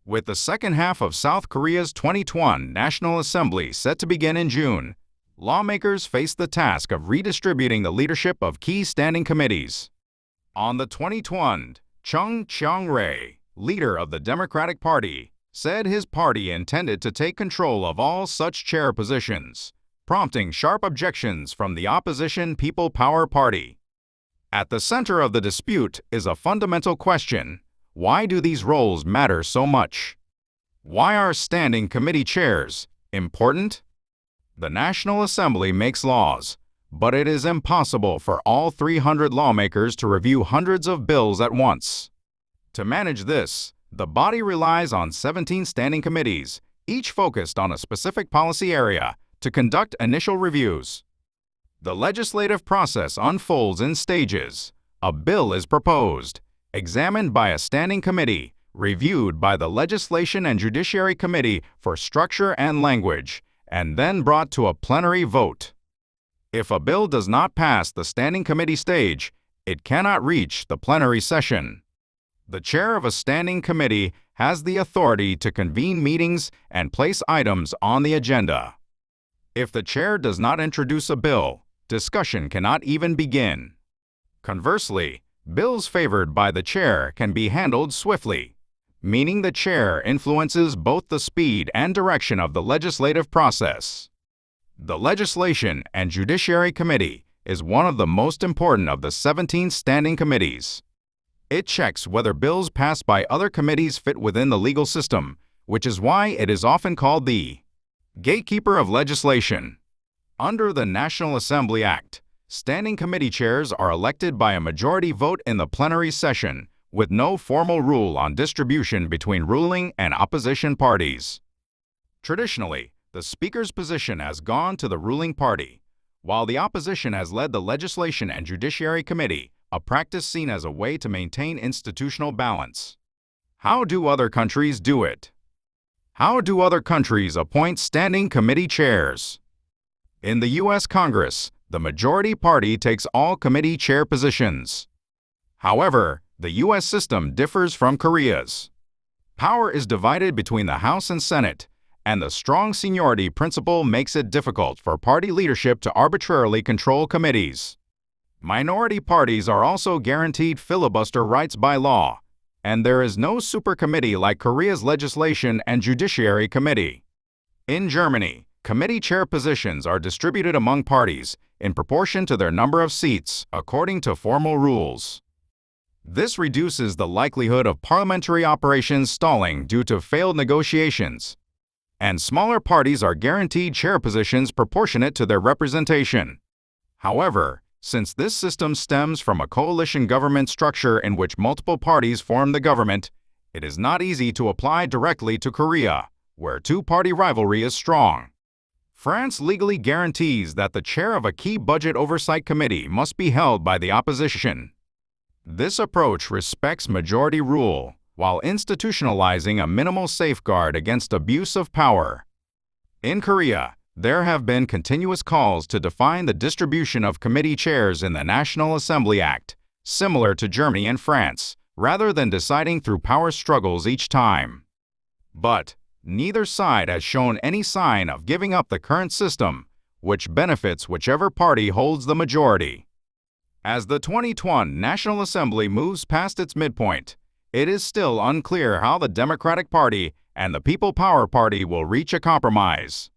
With the second half of South Korea's 2021 National Assembly set to begin in June, lawmakers face the task of redistributing the leadership of key standing committees. On the 2021, Chung Kyung-rae, leader of the Democratic Party, said his party intended to take control of all such chair positions, prompting sharp objections from the opposition People Power Party. At the center of the dispute is a fundamental question: why do these roles matter so much? Why are standing committee chairs important? The National Assembly makes laws, but it is impossible for all 300 lawmakers to review hundreds of bills at once. To manage this, the body relies on 17 standing committees, each focused on a specific policy area, to conduct initial reviews. The legislative process unfolds in stages. A bill is proposed, examined by a standing committee, reviewed by the Legislation and Judiciary Committee for structure and language, and then brought to a plenary vote. If a bill does not pass the standing committee stage, it cannot reach the plenary session. The chair of a standing committee has the authority to convene meetings and place items on the agenda. If the chair does not introduce a bill, discussion cannot even begin. Conversely, bills favored by the chair can be handled swiftly, meaning the chair influences both the speed and direction of the legislative process. The Legislation and Judiciary Committee is one of the most important of the 17 standing committees. It checks whether bills passed by other committees fit within the legal system, which is why it is often called the gatekeeper of legislation. Under the National Assembly Act, standing committee chairs are elected by a majority vote in the plenary session, with no formal rule on distribution between ruling and opposition parties. Traditionally, the Speaker's position has gone to the ruling party, while the opposition has led the Legislation and Judiciary Committee, a practice seen as a way to maintain institutional balance. How do other countries do it? How do other countries appoint standing committee chairs? In the U.S. Congress, the majority party takes all committee chair positions. However, the U.S. system differs from Korea's. Power is divided between the House and Senate, and the strong seniority principle makes it difficult for party leadership to arbitrarily control committees. Minority parties are also guaranteed filibuster rights by law, and there is no supercommittee like Korea's Legislation and Judiciary Committee. In Germany, committee chair positions are distributed among parties in proportion to their number of seats, according to formal rules. This reduces the likelihood of parliamentary operations stalling due to failed negotiations, and smaller parties are guaranteed chair positions proportionate to their representation. However, since this system stems from a coalition government structure in which multiple parties form the government, it is not easy to apply directly to Korea, where two-party rivalry is strong. France legally guarantees that the chair of a key budget oversight committee must be held by the opposition. This approach respects majority rule, while institutionalizing a minimal safeguard against abuse of power. In Korea, there have been continuous calls to define the distribution of committee chairs in the National Assembly Act, similar to Germany and France, rather than deciding through power struggles each time. But neither side has shown any sign of giving up the current system, which benefits whichever party holds the majority. As the 2020 National Assembly moves past its midpoint, it is still unclear how the Democratic Party and the People Power Party will reach a compromise.